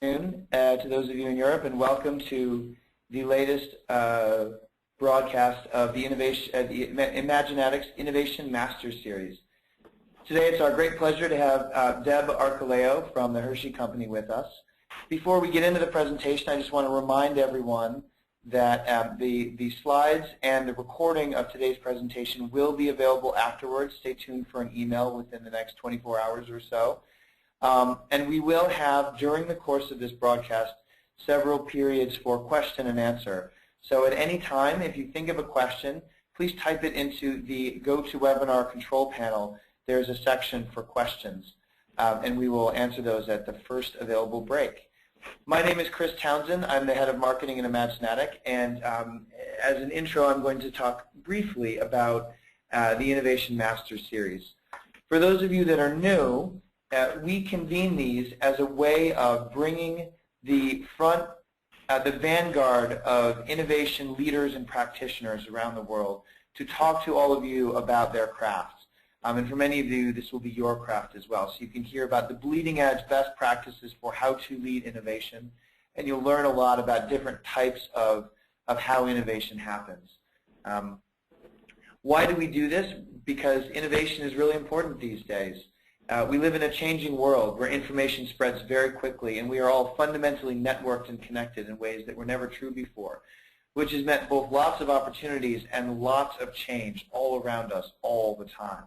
To those of you in Europe, and welcome to the latest broadcast of the Imaginatics Innovation Masters Series. Today it's our great pleasure to have Deb Arcoleo from the Hershey Company with us. Before we get into the presentation, I just want to remind everyone that the slides and the recording of today's presentation will be available afterwards. Stay tuned for an email within the next 24 hours or so. And we will have, during the course of this broadcast, several periods for question and answer. So at any time, if you think of a question, please type it into the GoToWebinar control panel. There's a section for questions, and we will answer those at the first available break. My name is Chris Townsend. I'm the head of marketing in Imaginatic, and as an intro, I'm going to talk briefly about the Innovation Masters Series. For those of you that are new, we convene these as a way of bringing the vanguard of innovation leaders and practitioners around the world to talk to all of you about their crafts. And for many of you, this will be your craft as well. So you can hear about the bleeding edge best practices for how to lead innovation, and you'll learn a lot about different types of how innovation happens. Why do we do this? Because innovation is really important these days. We live in a changing world where information spreads very quickly, and we are all fundamentally networked and connected in ways that were never true before, which has meant both lots of opportunities and lots of change all around us all the time.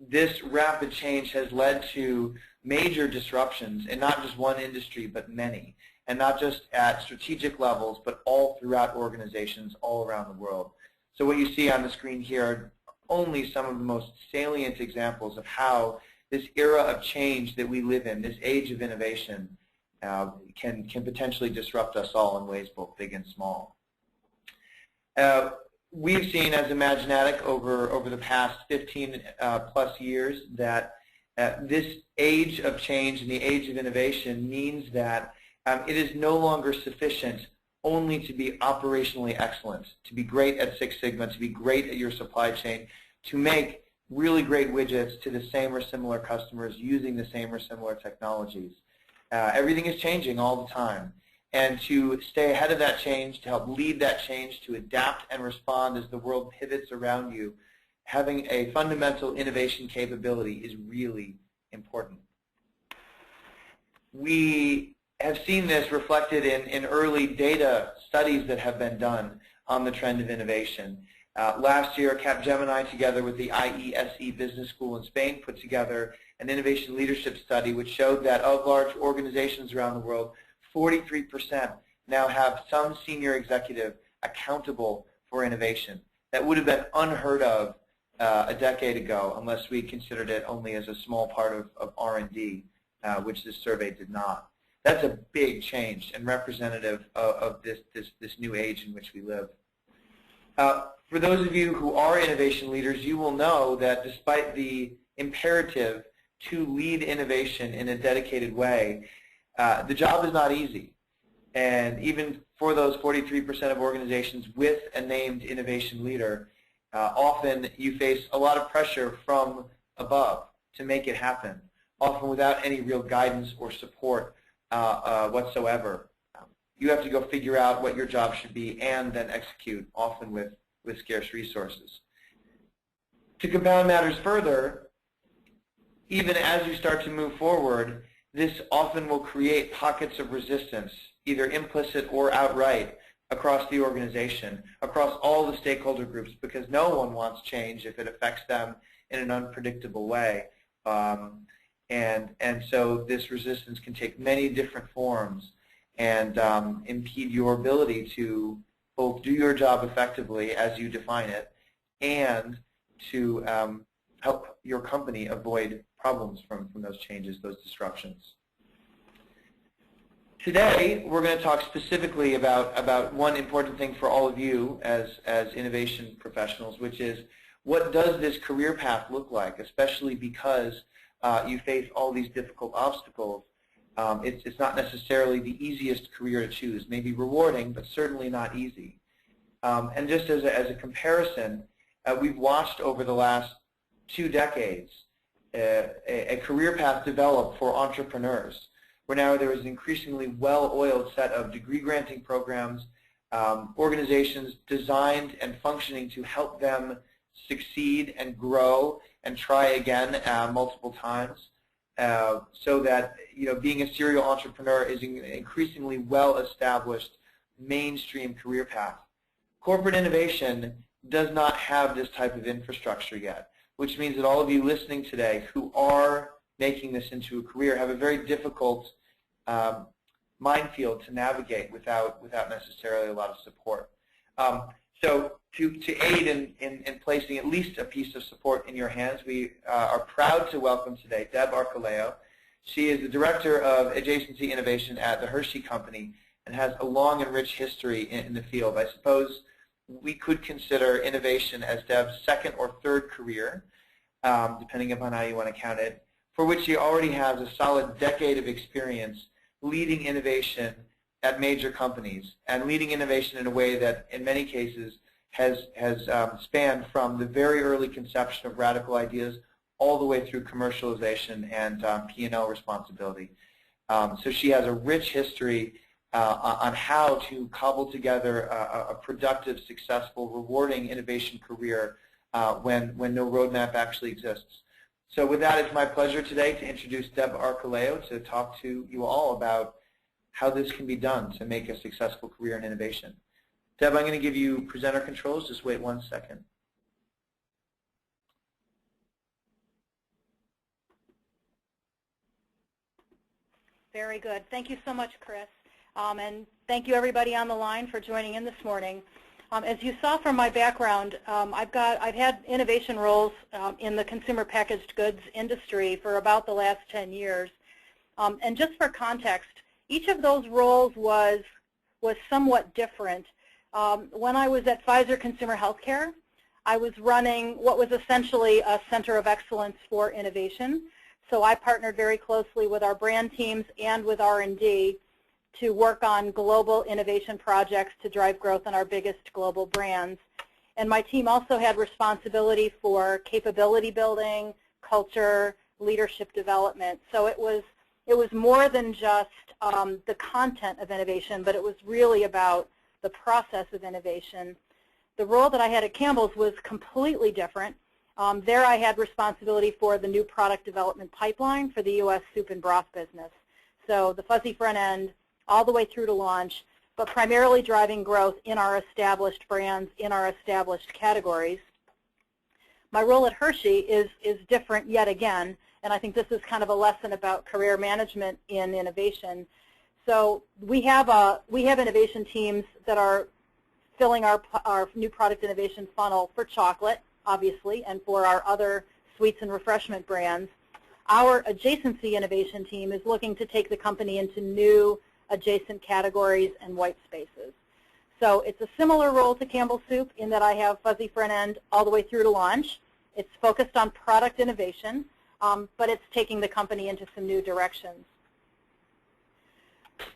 This rapid change has led to major disruptions in not just one industry, but many, and not just at strategic levels, but all throughout organizations all around the world. So what you see on the screen here are only some of the most salient examples of how this era of change that we live in, this age of innovation, can potentially disrupt us all in ways both big and small. We've seen as Imaginatic over the past 15 plus years that this age of change and the age of innovation means that it is no longer sufficient only to be operationally excellent, to be great at Six Sigma, to be great at your supply chain, to make really great widgets to the same or similar customers using the same or similar technologies. Everything is changing all the time. And to stay ahead of that change, to help lead that change, to adapt and respond as the world pivots around you, having a fundamental innovation capability is really important. We have seen this reflected in early data studies that have been done on the trend of innovation. Last year, Capgemini, together with the IESE Business School in Spain, put together an innovation leadership study which showed that of large organizations around the world, 43% now have some senior executive accountable for innovation. That would have been unheard of a decade ago unless we considered it only as a small part of R&D, which this survey did not. That's a big change and representative of this new age in which we live. For those of you who are innovation leaders, you will know that despite the imperative to lead innovation in a dedicated way, the job is not easy. And even for those 43% of organizations with a named innovation leader, often you face a lot of pressure from above to make it happen, often without any real guidance or support whatsoever. You have to go figure out what your job should be and then execute, often with scarce resources. To compound matters further, even as you start to move forward, this often will create pockets of resistance, either implicit or outright, across the organization, across all the stakeholder groups, because no one wants change if it affects them in an unpredictable way. And so this resistance can take many different forms and impede your ability to both do your job effectively as you define it and to help your company avoid problems from those changes, those disruptions. Today, we're going to talk specifically about one important thing for all of you as innovation professionals, which is what does this career path look like, especially because you face all these difficult obstacles. It's not necessarily the easiest career to choose. Maybe rewarding, but certainly not easy. And just as a comparison, we've watched over the last 2 decades a career path develop for entrepreneurs where now there is an increasingly well-oiled set of degree-granting programs, organizations designed and functioning to help them succeed and grow and try again multiple times, so that being a serial entrepreneur is an increasingly well-established mainstream career path. Corporate innovation does not have this type of infrastructure yet, which means that all of you listening today who are making this into a career have a very difficult minefield to navigate without necessarily a lot of support. So to aid in placing at least a piece of support in your hands, we are proud to welcome today Deb Arcoleo. She is the Director of Adjacency Innovation at the Hershey Company and has a long and rich history in the field. I suppose we could consider innovation as Deb's second or third career, depending upon how you want to count it, for which she already has a solid decade of experience leading innovation at major companies, and leading innovation in a way that in many cases has spanned from the very early conception of radical ideas all the way through commercialization and P&L responsibility. So she has a rich history on how to cobble together a productive, successful, rewarding innovation career when no roadmap actually exists. So with that, it's my pleasure today to introduce Deb Arcoleo to talk to you all about how this can be done to make a successful career in innovation. Deb, I'm going to give you presenter controls. Just wait 1 second. Very good. Thank you so much, Chris. And thank you, everybody on the line, for joining in this morning. As you saw from my background, I've had innovation roles in the consumer packaged goods industry for about the last 10 years. And just for context, each of those roles was somewhat different. When I was at Pfizer Consumer Healthcare, I was running what was essentially a center of excellence for innovation. So I partnered very closely with our brand teams and with R&D to work on global innovation projects to drive growth in our biggest global brands. And my team also had responsibility for capability building, culture, leadership development. So it was more than just the content of innovation, but it was really about the process of innovation. The role that I had at Campbell's was completely different. There I had responsibility for the new product development pipeline for the U.S. soup and broth business. So the fuzzy front end, all the way through to launch, but primarily driving growth in our established brands, in our established categories. My role at Hershey is different yet again, and I think this is kind of a lesson about career management in innovation. So we have innovation teams that are filling our new product innovation funnel for chocolate, obviously, and for our other sweets and refreshment brands. Our adjacency innovation team is looking to take the company into new adjacent categories and white spaces. So it's a similar role to Campbell Soup in that I have fuzzy front end all the way through to launch. It's focused on product innovation, but it's taking the company into some new directions.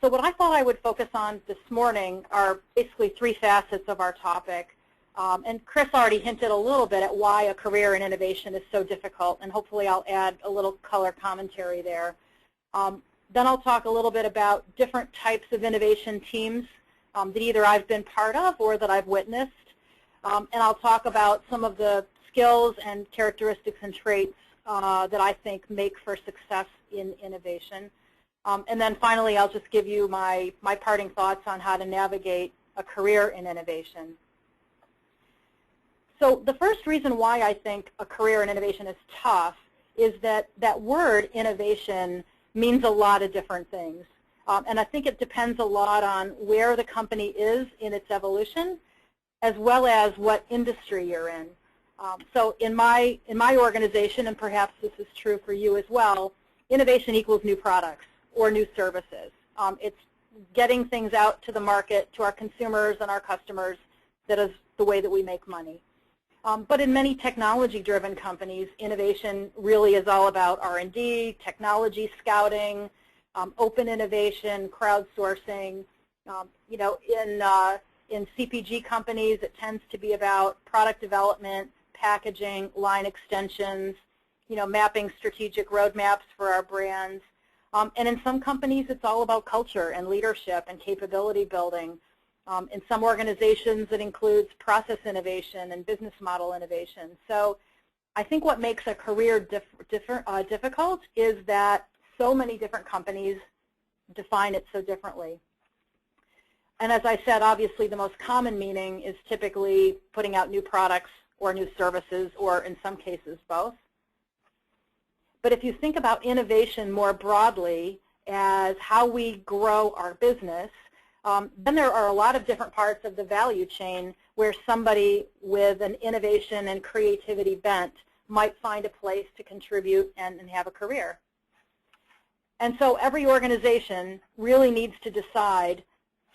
So what I thought I would focus on this morning are basically three facets of our topic. And Chris already hinted a little bit at why a career in innovation is so difficult, and hopefully I'll add a little color commentary there. Then I'll talk a little bit about different types of innovation teams that either I've been part of or that I've witnessed. And I'll talk about some of the skills and characteristics and traits that I think make for success in innovation. And then finally, I'll just give you my parting thoughts on how to navigate a career in innovation. So the first reason why I think a career in innovation is tough is that that word innovation means a lot of different things. And I think it depends a lot on where the company is in its evolution, as well as what industry you're in. So in my organization, and perhaps this is true for you as well, innovation equals new products or new services. It's getting things out to the market, to our consumers and our customers. That is the way that we make money. But in many technology-driven companies, innovation really is all about R&D, technology scouting, open innovation, crowdsourcing. You know, in CPG companies, it tends to be about product development, packaging, line extensions, you know, mapping strategic roadmaps for our brands. And in some companies, it's all about culture and leadership and capability building. In some organizations, it includes process innovation and business model innovation. So I think what makes a career difficult is that so many different companies define it so differently. And as I said, obviously the most common meaning is typically putting out new products or new services, or in some cases both. But if you think about innovation more broadly as how we grow our business, then there are a lot of different parts of the value chain where somebody with an innovation and creativity bent might find a place to contribute and have a career. And so every organization really needs to decide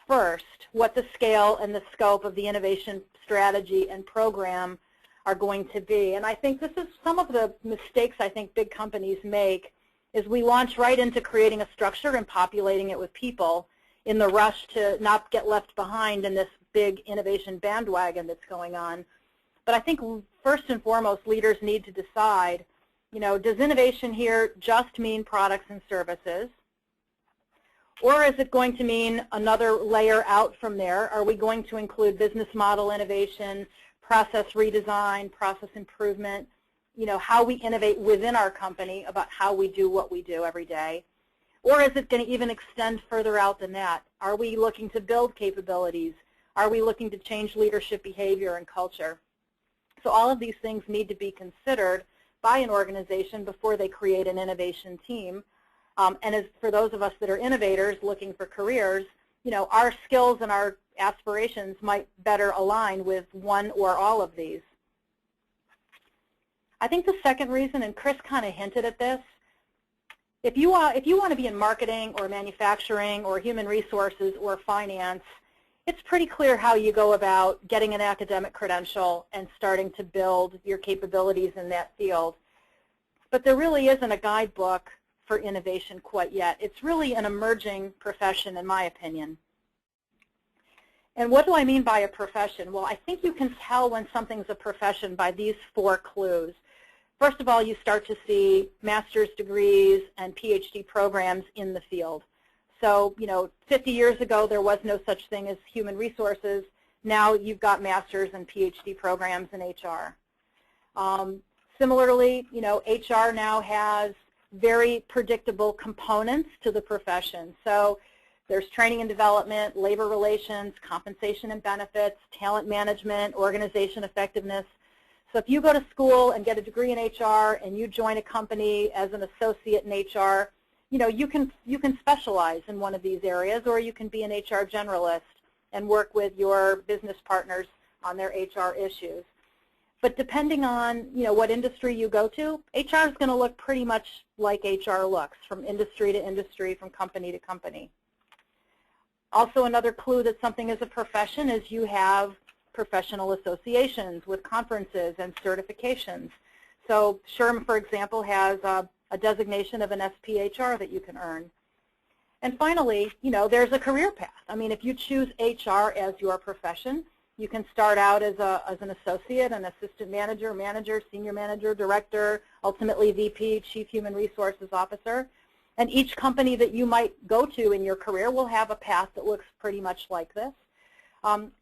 first what the scale and the scope of the innovation strategy and program are going to be. And I think this is some of the mistakes I think big companies make, is we launch right into creating a structure and populating it with people in the rush to not get left behind in this big innovation bandwagon that's going on. But I think first and foremost, leaders need to decide, does innovation here just mean products and services? Or is it going to mean another layer out from there? Are we going to include business model innovation, process redesign, process improvement, how we innovate within our company about how we do what we do every day? Or is it going to even extend further out than that? Are we looking to build capabilities? Are we looking to change leadership behavior and culture? So all of these things need to be considered by an organization before they create an innovation team. And as for those of us that are innovators looking for careers, our skills and our aspirations might better align with one or all of these. I think the second reason, and Chris kind of hinted at this, if you want to be in marketing or manufacturing or human resources or finance, it's pretty clear how you go about getting an academic credential and starting to build your capabilities in that field. But there really isn't a guidebook for innovation quite yet. It's really an emerging profession, in my opinion. And what do I mean by a profession? Well, I think you can tell when something's a profession by these 4 clues. First of all, you start to see master's degrees and PhD programs in the field. So, 50 years ago, there was no such thing as human resources. Now you've got master's and PhD programs in HR. Similarly, HR now has very predictable components to the profession. So there's training and development, labor relations, compensation and benefits, talent management, organization effectiveness. So if you go to school and get a degree in HR and you join a company as an associate in HR, you can specialize in one of these areas, or you can be an HR generalist and work with your business partners on their HR issues. But depending on what industry you go to, HR is going to look pretty much like HR looks, from industry to industry, from company to company. Also, another clue that something is a profession is you have professional associations with conferences and certifications. So SHRM, for example, has a designation of an SPHR that you can earn. And finally, there's a career path. I mean, if you choose HR as your profession, you can start out as an associate, an assistant manager, manager, senior manager, director, ultimately VP, Chief Human Resources Officer. And each company that you might go to in your career will have a path that looks pretty much like this.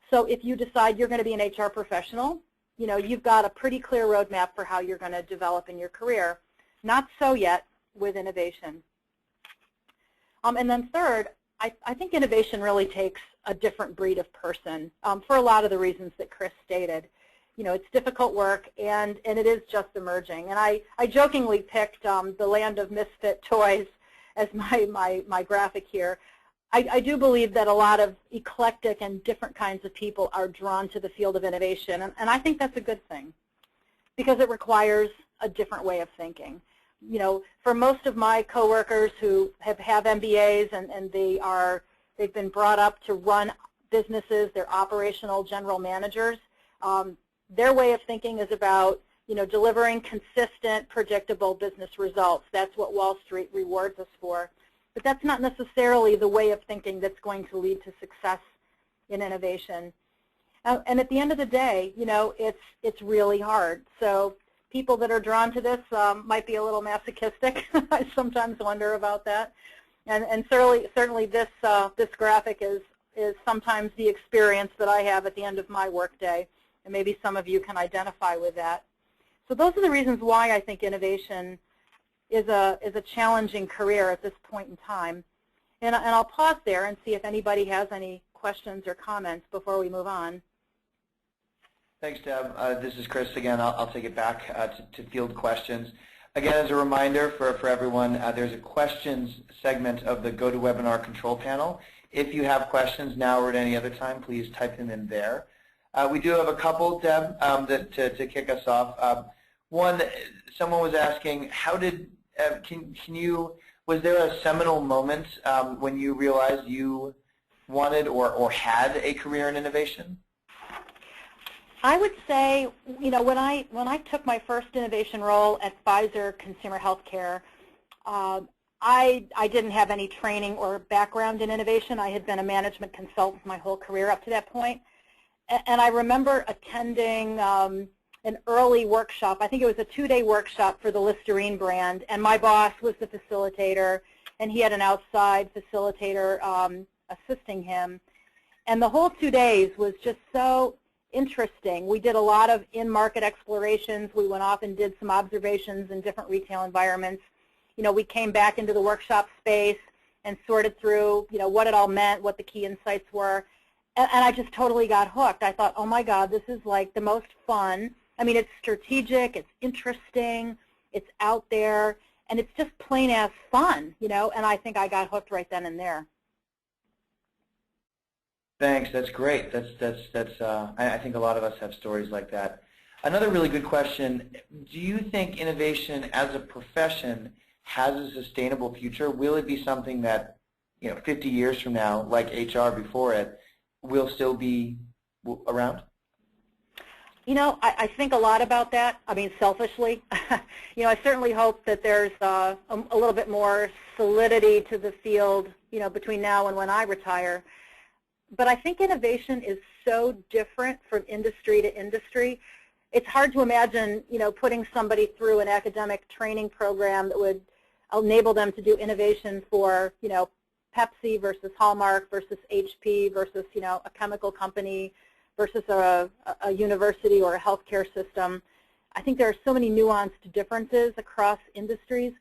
So if you decide you're going to be an HR professional, you've got a pretty clear roadmap for how you're going to develop in your career. Not so yet with innovation. And then third, I think innovation really takes a different breed of person for a lot of the reasons that Chris stated. It's difficult work, and it is just emerging. And I jokingly picked the land of misfit toys as my graphic here. I do believe that a lot of eclectic and different kinds of people are drawn to the field of innovation, and I think that's a good thing because it requires a different way of thinking. For most of my coworkers who have MBAs and they've been brought up to run businesses, they're operational general managers, their way of thinking is about delivering consistent, predictable business results. That's what Wall Street rewards us for. But that's not necessarily the way of thinking that's going to lead to success in innovation. And at the end of the day, it's really hard. So people that are drawn to this might be a little masochistic. I sometimes wonder about that. And certainly this graphic is sometimes the experience that I have at the end of my workday, and maybe some of you can identify with that. So those are the reasons why I think innovation is a challenging career at this point in time. And I'll pause there and see if anybody has any questions or comments before we move on. Thanks, Deb. This is Chris again. I'll take it back to field questions. Again, as a reminder for everyone, there's a questions segment of the GoToWebinar control panel. If you have questions now or at any other time, please type them in there. We do have a couple, Deb, to kick us off. One, someone was asking, how did, was there a seminal moment when you realized you wanted or had a career in innovation? I would say, you know, when I took my first innovation role at Pfizer Consumer Healthcare, I didn't have any training or background in innovation. I had been a management consultant my whole career up to that point. And I remember attending an early workshop. I think it was a 2-day workshop for the Listerine brand, and my boss was the facilitator, and he had an outside facilitator assisting him. And the whole 2 days was just so interesting. We did a lot of in-market explorations. We went off and did some observations in different retail environments. You know, we came back into the workshop space and sorted through, you know, what it all meant, what the key insights were. And I just totally got hooked. I thought, oh my God, this is like the most fun. I mean, it's strategic, it's interesting, it's out there, and it's just plain as fun, you know, and I think I got hooked right then and there. Thanks. That's great. I think a lot of us have stories like that. Another really good question, do you think innovation as a profession has a sustainable future? Will it be something that, you know, 50 years from now, like HR before it, will still be around? You know, I think a lot about that. I mean, selfishly. You know, I certainly hope that there's a little bit more solidity to the field, you know, between now and when I retire. But I think innovation is so different from industry to industry. It's hard to imagine, you know, putting somebody through an academic training program that would enable them to do innovation for, you know, Pepsi versus Hallmark versus HP versus, you know, a chemical company versus a university or a healthcare system. I think there are so many nuanced differences across industries.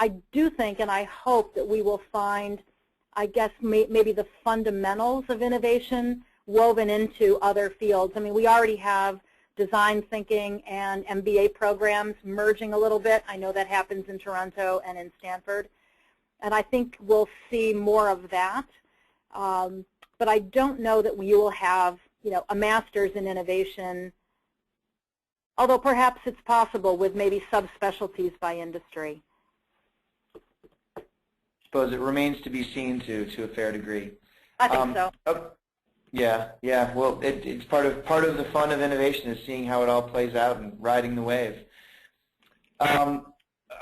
I do think and I hope that we will find, I guess, maybe the fundamentals of innovation woven into other fields. I mean, we already have design thinking and MBA programs merging a little bit. I know that happens in Toronto and in Stanford. And I think we'll see more of that. But I don't know that we will have, you know, a master's in innovation, although perhaps it's possible with maybe subspecialties by industry. I suppose it remains to be seen to a fair degree. I think so. Oh, yeah. Well, it's part of the fun of innovation is seeing how it all plays out and riding the wave. All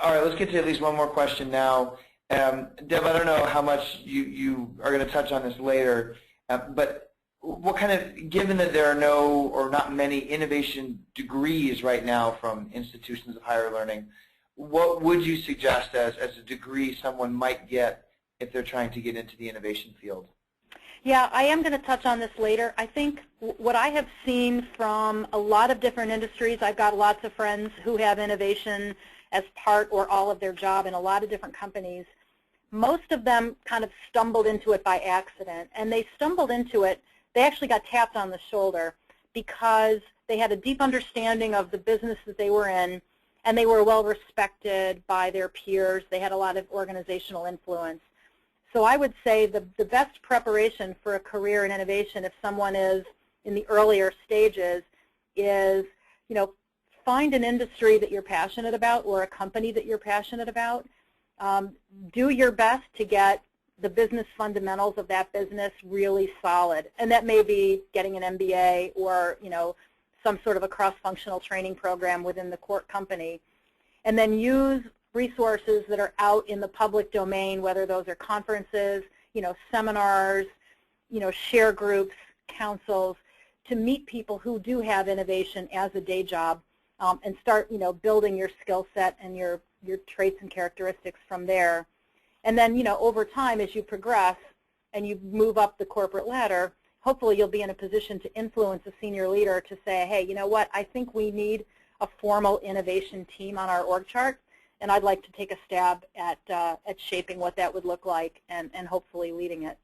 right, let's get to at least one more question now. Deb, I don't know how much you are going to touch on this later, but what kind of, given that there are no or not many innovation degrees right now from institutions of higher learning, what would you suggest as a degree someone might get if they're trying to get into the innovation field? Yeah, I am going to touch on this later. I think what I have seen from a lot of different industries, I've got lots of friends who have innovation as part or all of their job in a lot of different companies. Most of them kind of stumbled into it by accident, and they stumbled into it, they actually got tapped on the shoulder because they had a deep understanding of the business that they were in, and they were well respected by their peers. They had a lot of organizational influence. So I would say the best preparation for a career in innovation, if someone is in the earlier stages, is, you know, find an industry that you're passionate about or a company that you're passionate about. Do your best to get the business fundamentals of that business really solid, and that may be getting an MBA or, you know, some sort of a cross-functional training program within the core company, and then use resources that are out in the public domain, whether those are conferences, you know, seminars, you know, share groups, councils, to meet people who do have innovation as a day job. and start, building your skill set and your traits and characteristics from there. And then, over time, as you progress and you move up the corporate ladder, hopefully you'll be in a position to influence a senior leader to say, hey, you know what, I think we need a formal innovation team on our org chart, and I'd like to take a stab at shaping what that would look like and hopefully leading it.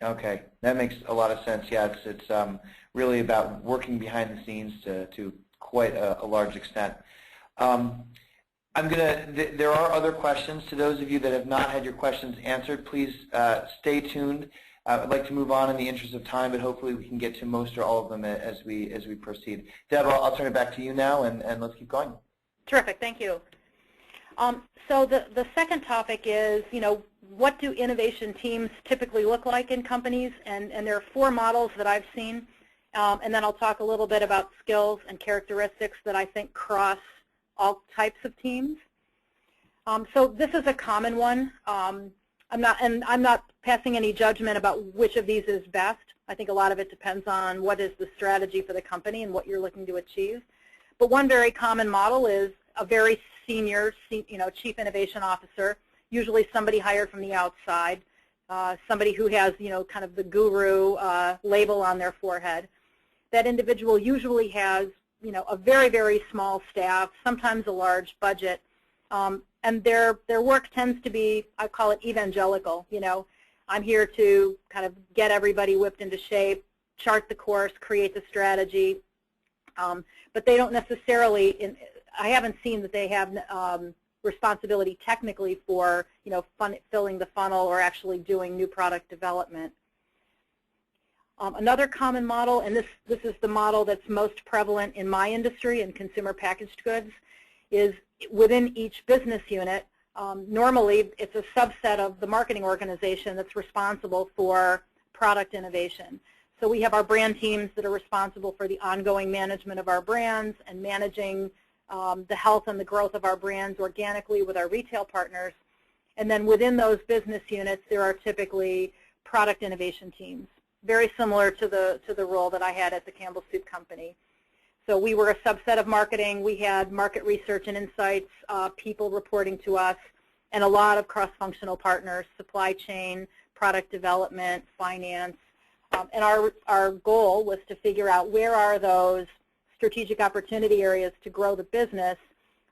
Okay, that makes a lot of sense. Yeah, it's really about working behind the scenes to quite a large extent. There are other questions. To those of you that have not had your questions answered, please stay tuned. I'd like to move on in the interest of time, but hopefully we can get to most or all of them as we proceed. Deb, I'll turn it back to you now, and let's keep going. Terrific, thank you. So the second topic is, what do innovation teams typically look like in companies? And there are 4 models that I've seen. And then I'll talk a little bit about skills and characteristics that I think cross all types of teams. So this is a common one. I'm not passing any judgment about which of these is best. I think a lot of it depends on what is the strategy for the company and what you're looking to achieve. But one very common model is a very senior, chief innovation officer, usually somebody hired from the outside, somebody who has, kind of the guru label on their forehead. That individual usually has, a very, very small staff, sometimes a large budget, and their work tends to be, I call it evangelical. I'm here to kind of get everybody whipped into shape, chart the course, create the strategy, but they don't necessarily, I haven't seen that they have responsibility technically for, filling the funnel or actually doing new product development. Another common model, and this is the model that's most prevalent in my industry in consumer packaged goods, is within each business unit. Normally, it's a subset of the marketing organization that's responsible for product innovation. So we have our brand teams that are responsible for the ongoing management of our brands and managing the health and the growth of our brands organically with our retail partners. And then within those business units, there are typically product innovation teams, very similar to the role that I had at the Campbell Soup Company. So we were a subset of marketing. We had market research and insights, people reporting to us, and a lot of cross-functional partners, supply chain, product development, finance. And our goal was to figure out where are those strategic opportunity areas to grow the business.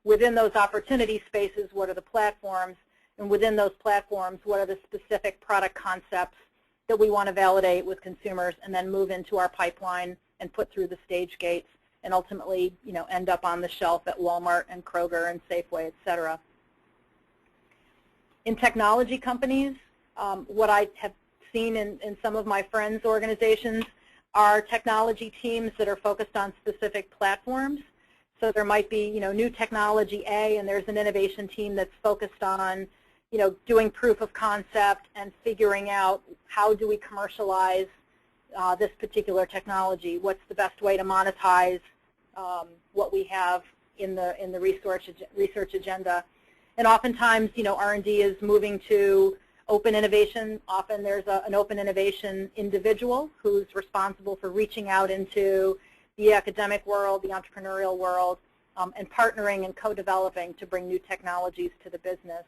Within those opportunity spaces, what are the platforms? And within those platforms, what are the specific product concepts that we want to validate with consumers and then move into our pipeline and put through the stage gates and ultimately, end up on the shelf at Walmart and Kroger and Safeway, et cetera. In technology companies, what I have seen in some of my friends' organizations are technology teams that are focused on specific platforms. So there might be, new technology A, and there's an innovation team that's focused on, doing proof of concept and figuring out how do we commercialize this particular technology. What's the best way to monetize what we have in the research agenda? And oftentimes, R&D is moving to open innovation. Often there's an open innovation individual who's responsible for reaching out into the academic world, the entrepreneurial world, and partnering and co-developing to bring new technologies to the business.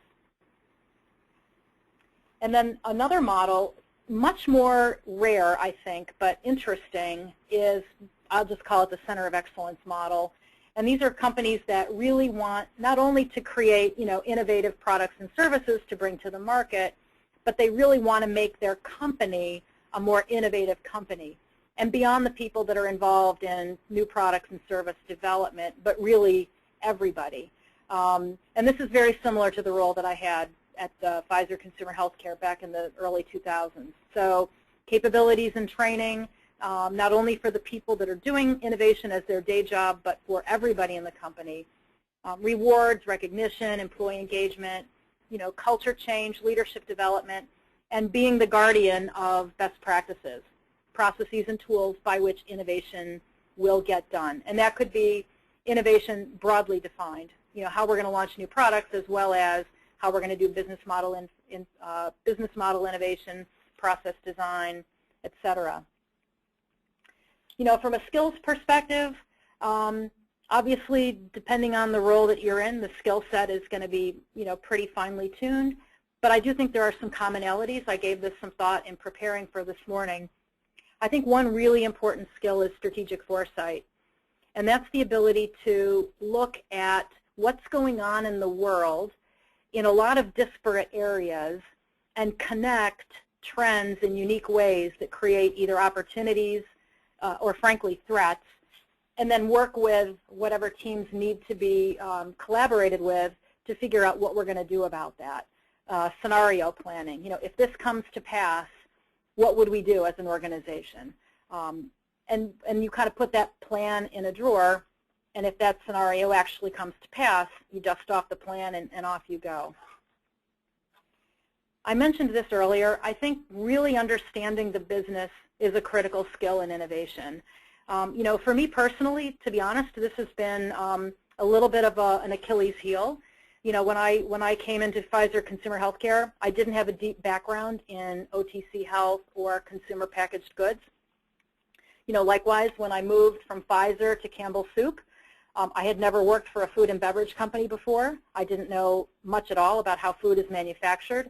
And then another model, much more rare, I think, but interesting, is, I'll just call it the center of excellence model. And these are companies that really want not only to create, innovative products and services to bring to the market, but they really want to make their company a more innovative company. And beyond the people that are involved in new products and service development, but really everybody. And this is very similar to the role that I had at Pfizer Consumer Healthcare back in the early 2000s. So capabilities and training, not only for the people that are doing innovation as their day job, but for everybody in the company. Rewards, recognition, employee engagement, culture change, leadership development, and being the guardian of best practices, processes and tools by which innovation will get done. And that could be innovation broadly defined, how we're going to launch new products, as well as how we're going to do business model innovation, process design, et cetera. From a skills perspective, Obviously, depending on the role that you're in, the skill set is going to be, pretty finely tuned. But I do think there are some commonalities. I gave this some thought in preparing for this morning. I think one really important skill is strategic foresight. And that's the ability to look at what's going on in the world in a lot of disparate areas and connect trends in unique ways that create either opportunities or, frankly, threats, and then work with whatever teams need to be collaborated with to figure out what we're going to do about that. Scenario planning. If this comes to pass, what would we do as an organization? And you kind of put that plan in a drawer, and if that scenario actually comes to pass, you dust off the plan and off you go. I mentioned this earlier. I think really understanding the business is a critical skill in innovation. For me personally, to be honest, this has been a little bit of an Achilles heel. When I came into Pfizer Consumer Healthcare, I didn't have a deep background in OTC health or consumer packaged goods. Likewise, when I moved from Pfizer to Campbell Soup, I had never worked for a food and beverage company before. I didn't know much at all about how food is manufactured.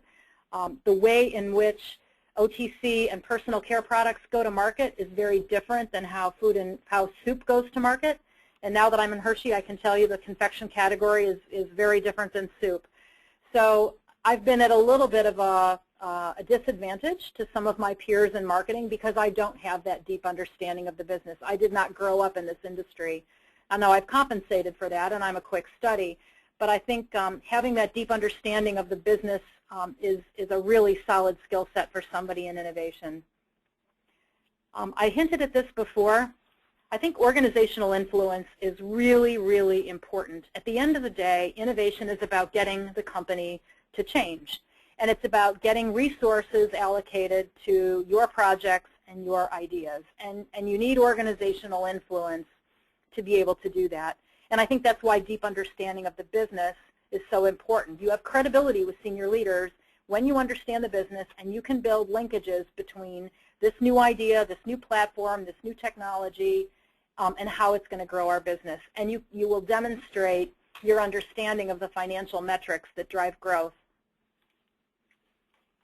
The way in which OTC and personal care products go to market is very different than how soup goes to market. And now that I'm in Hershey, I can tell you the confection category is very different than soup. So I've been at a little bit of a disadvantage to some of my peers in marketing because I don't have that deep understanding of the business. I did not grow up in this industry. I know I've compensated for that, and I'm a quick study. But I think having that deep understanding of the business is a really solid skill set for somebody in innovation. I hinted at this before. I think organizational influence is really, really important. At the end of the day, innovation is about getting the company to change. And it's about getting resources allocated to your projects and your ideas. And you need organizational influence to be able to do that. And I think that's why deep understanding of the business is so important. You have credibility with senior leaders when you understand the business, and you can build linkages between this new idea, this new platform, this new technology, and how it's going to grow our business. And you will demonstrate your understanding of the financial metrics that drive growth.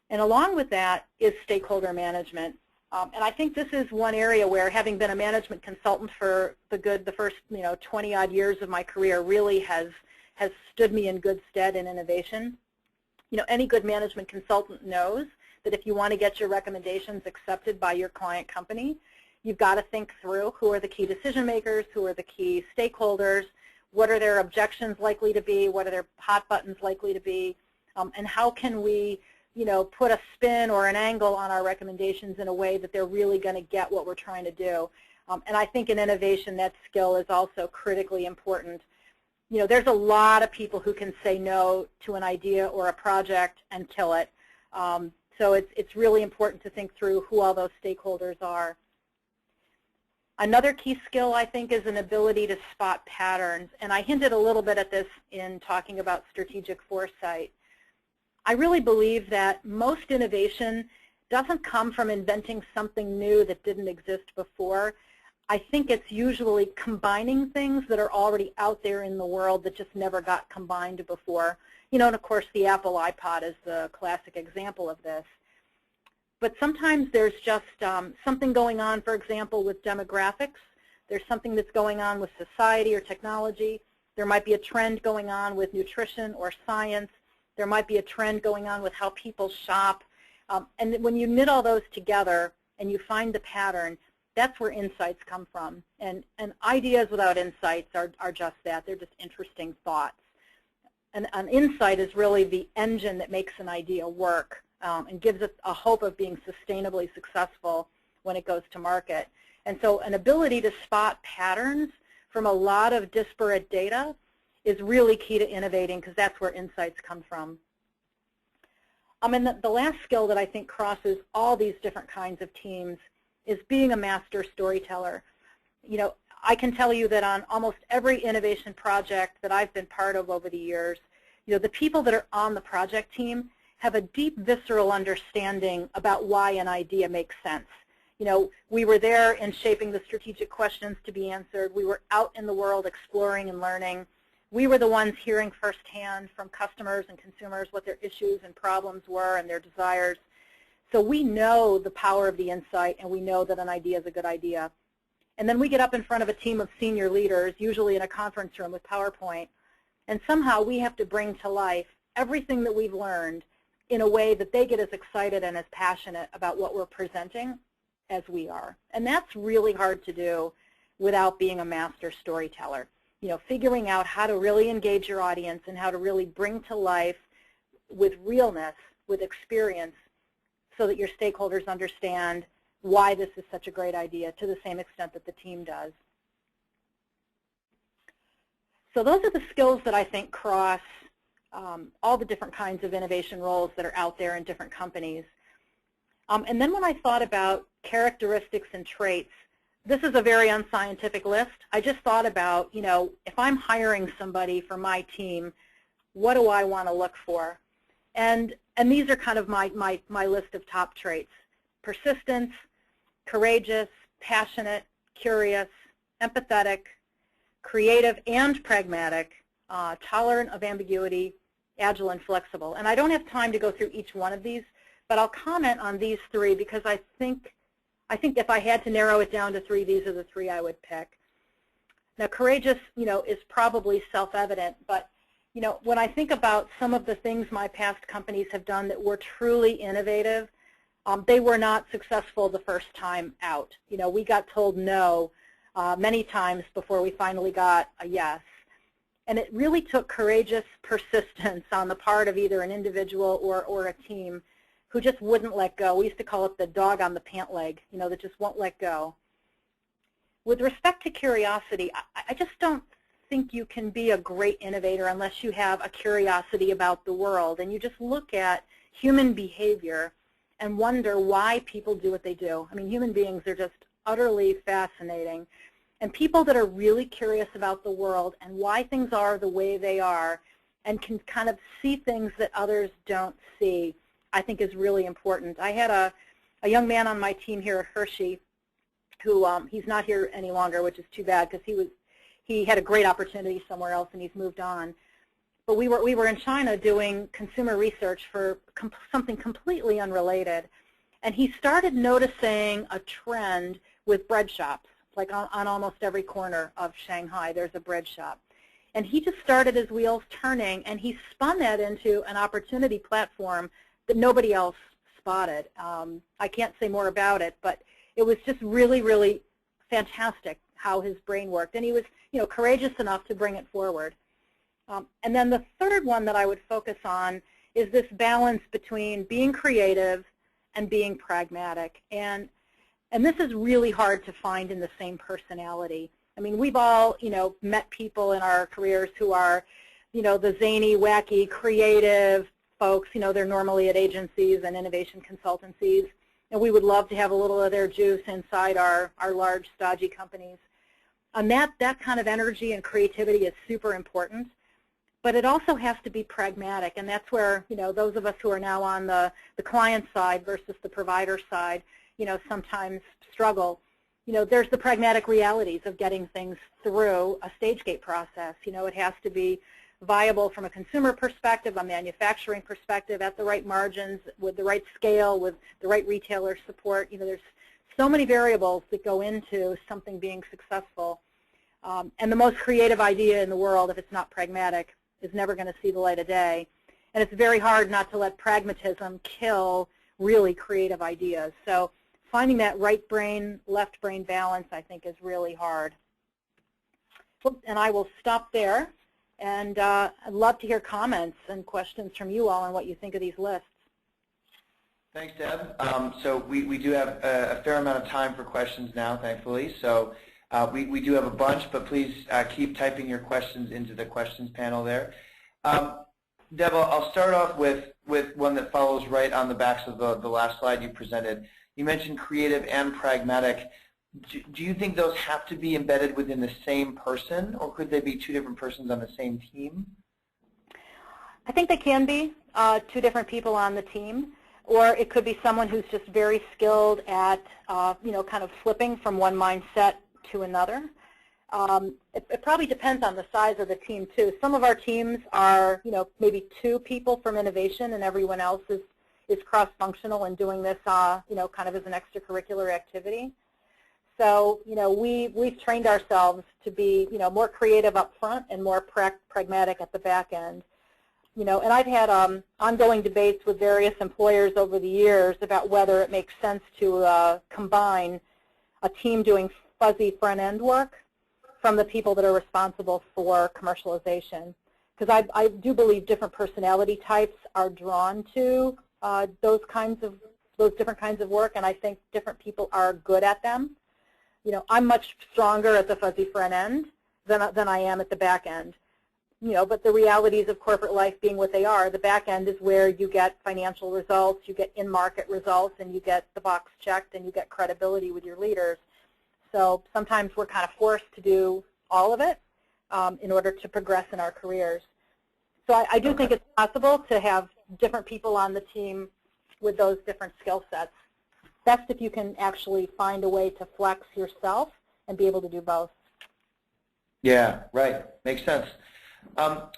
And along with that is stakeholder management. And I think this is one area where, having been a management consultant for the first 20-odd years of my career, really has stood me in good stead in innovation. Any good management consultant knows that if you want to get your recommendations accepted by your client company, you've got to think through who are the key decision makers, who are the key stakeholders, what are their objections likely to be, what are their hot buttons likely to be, and how can we put a spin or an angle on our recommendations in a way that they're really going to get what we're trying to do. And I think in innovation that skill is also critically important. There's a lot of people who can say no to an idea or a project and kill it. So it's really important to think through who all those stakeholders are. Another key skill, I think, is an ability to spot patterns. And I hinted a little bit at this in talking about strategic foresight. I really believe that most innovation doesn't come from inventing something new that didn't exist before. I think it's usually combining things that are already out there in the world that just never got combined before. And of course the Apple iPod is the classic example of this. But sometimes there's just something going on, for example, with demographics. There's something that's going on with society or technology. There might be a trend going on with nutrition or science. There might be a trend going on with how people shop. And when you knit all those together and you find the pattern, that's where insights come from. And ideas without insights are just that. They're just interesting thoughts. And an insight is really the engine that makes an idea work and gives it a hope of being sustainably successful when it goes to market. And so an ability to spot patterns from a lot of disparate data is really key to innovating, because that's where insights come from. And the last skill that I think crosses all these different kinds of teams is being a master storyteller. I can tell you that on almost every innovation project that I've been part of over the years, the people that are on the project team have a deep visceral understanding about why an idea makes sense. We were there in shaping the strategic questions to be answered. We were out in the world exploring and learning. We were the ones hearing firsthand from customers and consumers what their issues and problems were and their desires. So we know the power of the insight, and we know that an idea is a good idea. And then we get up in front of a team of senior leaders, usually in a conference room with PowerPoint, and somehow we have to bring to life everything that we've learned in a way that they get as excited and as passionate about what we're presenting as we are. And that's really hard to do without being a master storyteller. Figuring out how to really engage your audience and how to really bring to life with realness, with experience, so that your stakeholders understand why this is such a great idea to the same extent that the team does. So those are the skills that I think cross all the different kinds of innovation roles that are out there in different companies. And then when I thought about characteristics and traits, this is a very unscientific list. I just thought about, if I'm hiring somebody for my team, what do I want to look for? And these are kind of my list of top traits: persistence, courageous, passionate, curious, empathetic, creative and pragmatic, tolerant of ambiguity, agile and flexible. And I don't have time to go through each one of these, but I'll comment on these three because I think if I had to narrow it down to three, these are the three I would pick. Now, courageous, is probably self-evident, but when I think about some of the things my past companies have done that were truly innovative, they were not successful the first time out. We got told no many times before we finally got a yes. And it really took courageous persistence on the part of either an individual or a team who just wouldn't let go. We used to call it the dog on the pant leg, that just won't let go. With respect to curiosity, I just don't think you can be a great innovator unless you have a curiosity about the world and you just look at human behavior and wonder why people do what they do. I mean, human beings are just utterly fascinating. And people that are really curious about the world and why things are the way they are and can kind of see things that others don't see, I think is really important. I had a young man on my team here at Hershey who he's not here any longer, which is too bad because he had a great opportunity somewhere else and he's moved on. But we were in China doing consumer research for something completely unrelated, and he started noticing a trend with bread shops. Like on almost every corner of Shanghai, there's a bread shop. And he just started his wheels turning, and he spun that into an opportunity platform that nobody else spotted. I can't say more about it, but it was just really, really fantastic how his brain worked. And he was, courageous enough to bring it forward. And then the third one that I would focus on is this balance between being creative and being pragmatic. And this is really hard to find in the same personality. I mean, we've all, met people in our careers who are, the zany, wacky, creative folks. They're normally at agencies and innovation consultancies. And we would love to have a little of their juice inside our large, stodgy companies. And that kind of energy and creativity is super important. But it also has to be pragmatic. And that's where, those of us who are now on the client side versus the provider side, sometimes struggle. There's the pragmatic realities of getting things through a stage gate process. It has to be viable from a consumer perspective, a manufacturing perspective, at the right margins, with the right scale, with the right retailer support. There's so many variables that go into something being successful. And the most creative idea in the world, if it's not pragmatic, is never going to see the light of day. And it's very hard not to let pragmatism kill really creative ideas. So finding that right brain, left brain balance, I think, is really hard. And I will stop there. And I'd love to hear comments and questions from you all on what you think of these lists. Thanks, Deb. So we do have a fair amount of time for questions now, thankfully. So we do have a bunch, but please keep typing your questions into the questions panel there. Deb, I'll start off with one that follows right on the backs of the last slide you presented. You mentioned creative and pragmatic. Do you think those have to be embedded within the same person, or could they be two different persons on the same team? I think they can be two different people on the team. or it could be someone who's just very skilled at, kind of flipping from one mindset to another. It probably depends on the size of the team, too. Some of our teams are, maybe 2 people from innovation, and everyone else is cross-functional and doing this, kind of as an extracurricular activity. So, we've trained ourselves to be, more creative up front and more pragmatic at the back end. And I've had ongoing debates with various employers over the years about whether it makes sense to combine a team doing fuzzy front-end work from the people that are responsible for commercialization. Because I do believe different personality types are drawn to those different kinds of work, and I think different people are good at them. I'm much stronger at the fuzzy front end than I am at the back end. But the realities of corporate life being what they are, the back end is where you get financial results, you get in-market results, and you get the box checked, and you get credibility with your leaders. So sometimes we're kind of forced to do all of it in order to progress in our careers. So I do think it's possible to have different people on the team with those different skill sets. Best if you can actually find a way to flex yourself and be able to do both. Yeah, right. Makes sense.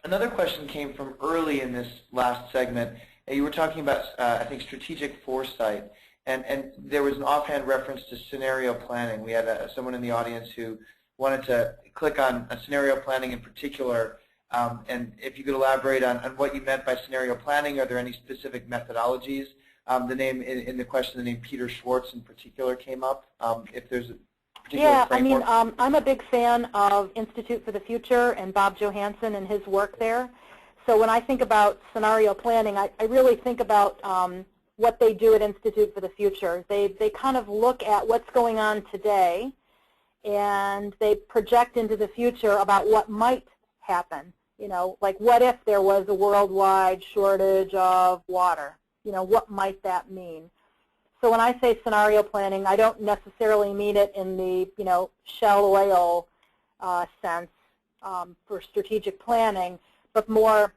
Another question came from early in this last segment. You were talking about, I think, strategic foresight, and there was an offhand reference to scenario planning. We had someone in the audience who wanted to click on scenario planning in particular, and if you could elaborate on what you meant by scenario planning. Are there any specific methodologies? The name in the question, the name Peter Schwartz in particular came up. If there's a particular framework. I'm a big fan of Institute for the Future and Bob Johansen and his work there. So when I think about scenario planning, I really think about what they do at Institute for the Future. They kind of look at what's going on today, and they project into the future about what might happen. Like what if there was a worldwide shortage of water? What might that mean? So when I say scenario planning, I don't necessarily mean it in the, Shell Oil sense for strategic planning, but more,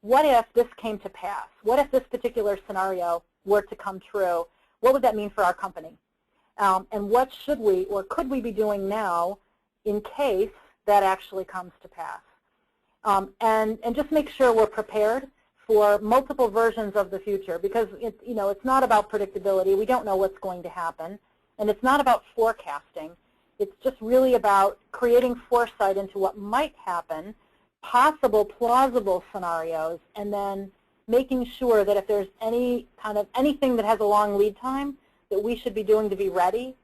what if this came to pass? What if this particular scenario were to come true? What would that mean for our company? And what should we or could we be doing now in case that actually comes to pass? And just make sure we're prepared for multiple versions of the future, because it's not about predictability. We don't know what's going to happen, and it's not about forecasting. It's just really about creating foresight into what might happen, possible plausible scenarios, and then making sure that if there's anything that has a long lead time that we should be doing to be ready,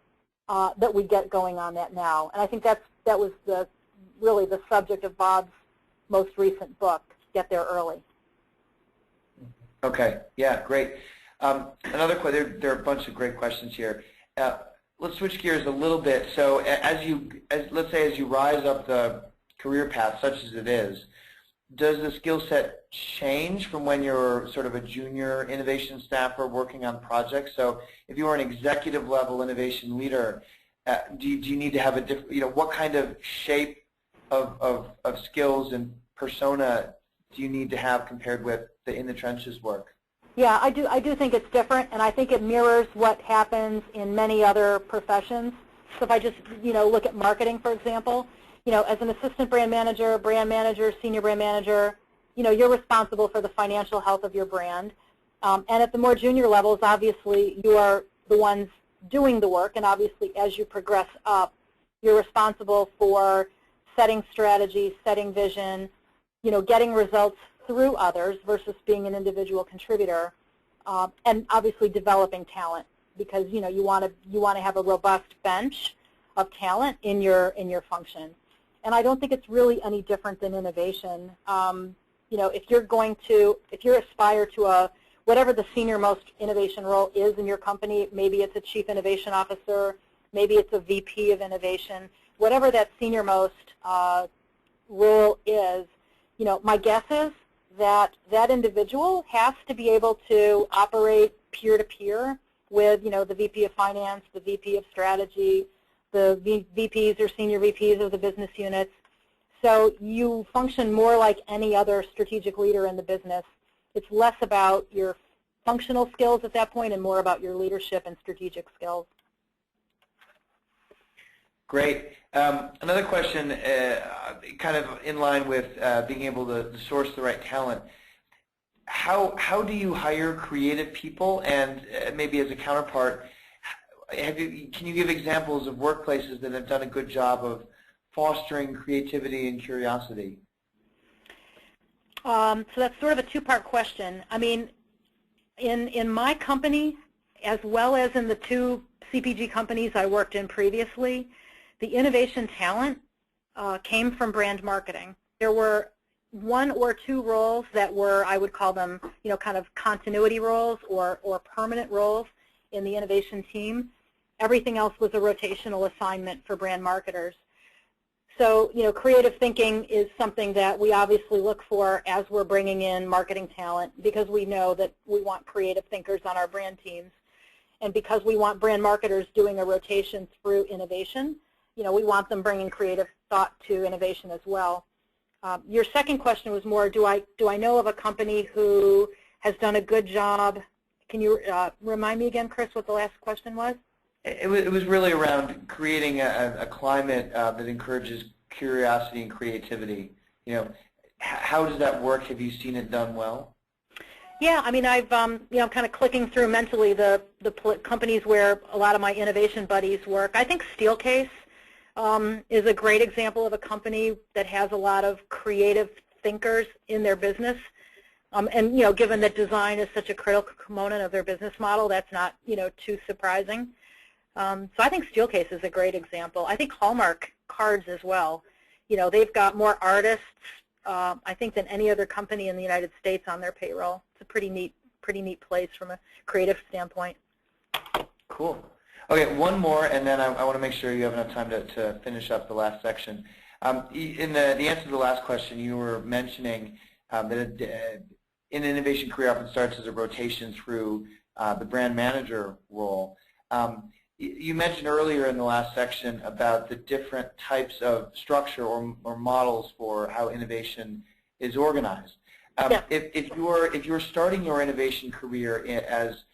that we get going on that now. And I think that was really the subject of Bob's most recent book, Get There Early. Okay. Yeah. Great. Another question. There are a bunch of great questions here. Let's switch gears a little bit. So, let's say as you rise up the career path, such as it is, does the skill set change from when you're sort of a junior innovation staffer working on projects? So, if you are an executive level innovation leader, do you need to have a different? What kind of shape of skills and persona do you need to have compared with the in the trenches work? Yeah, I do think it's different, and I think it mirrors what happens in many other professions. So if I just look at marketing, for example, as an assistant brand manager, senior brand manager, you're responsible for the financial health of your brand. And at the more junior levels, obviously, you are the ones doing the work, and obviously as you progress up, you're responsible for setting strategies, setting vision, getting results through others versus being an individual contributor, and obviously developing talent, because you want to have a robust bench of talent in your function. And I don't think it's really any different than innovation. If you aspire to whatever the senior most innovation role is in your company, maybe it's a chief innovation officer, maybe it's a VP of innovation, whatever that senior most role is, my guess is that that individual has to be able to operate peer-to-peer with, the VP of finance, the VP of strategy, the VPs or senior VPs of the business units. So you function more like any other strategic leader in the business. It's less about your functional skills at that point and more about your leadership and strategic skills. Great. Another question, kind of in line with being able to source the right talent. How do you hire creative people? And maybe as a counterpart, can you give examples of workplaces that have done a good job of fostering creativity and curiosity? So that's sort of a two-part question. I mean, in my company, as well as in the two CPG companies I worked in previously, the innovation talent came from brand marketing. There were one or two roles that were, I would call them, kind of continuity roles or permanent roles in the innovation team. Everything else was a rotational assignment for brand marketers. So, creative thinking is something that we obviously look for as we're bringing in marketing talent, because we know that we want creative thinkers on our brand teams. And because we want brand marketers doing a rotation through innovation, we want them bringing creative thought to innovation as well. Your second question was more, do I know of a company who has done a good job? Can you remind me again, Chris, what the last question was? It was really around creating a climate that encourages curiosity and creativity. How does that work? Have you seen it done well? Yeah, I mean, I'm kind of clicking through mentally the companies where a lot of my innovation buddies work. I think Steelcase is a great example of a company that has a lot of creative thinkers in their business. And given that design is such a critical component of their business model, that's not too surprising. So I think Steelcase is a great example. I think Hallmark Cards as well. They've got more artists, I think, than any other company in the United States on their payroll. It's a pretty neat place from a creative standpoint. Cool. Okay, one more, and then I want to make sure you have enough time to finish up the last section. In the answer to the last question, you were mentioning that an innovation career often starts as a rotation through the brand manager role. You mentioned earlier in the last section about the different types of structure or models for how innovation is organized. Yeah. If you're starting your innovation career as,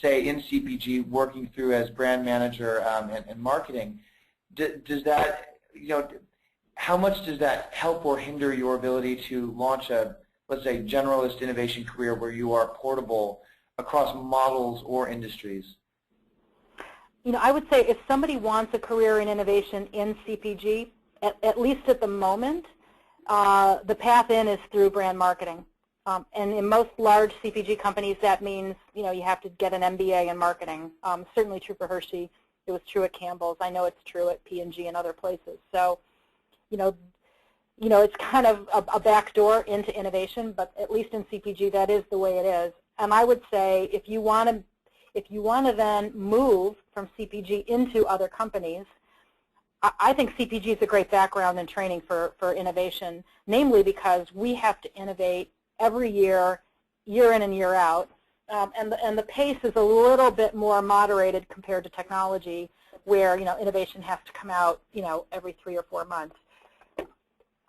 say, in CPG, working through as brand manager and marketing, does that, how much does that help or hinder your ability to launch a, let's say, generalist innovation career where you are portable across models or industries? I would say if somebody wants a career in innovation in CPG, at least at the moment, the path in is through brand marketing. And in most large CPG companies, that means you have to get an MBA in marketing. Certainly true for Hershey. It was true at Campbell's. I know it's true at P&G and other places. So, it's kind of a backdoor into innovation, but at least in CPG, that is the way it is. And I would say if you want to then move from CPG into other companies, I think CPG is a great background and training for innovation, namely because we have to innovate every year, year in and year out, and the pace is a little bit more moderated compared to technology, where innovation has to come out every 3 or 4 months.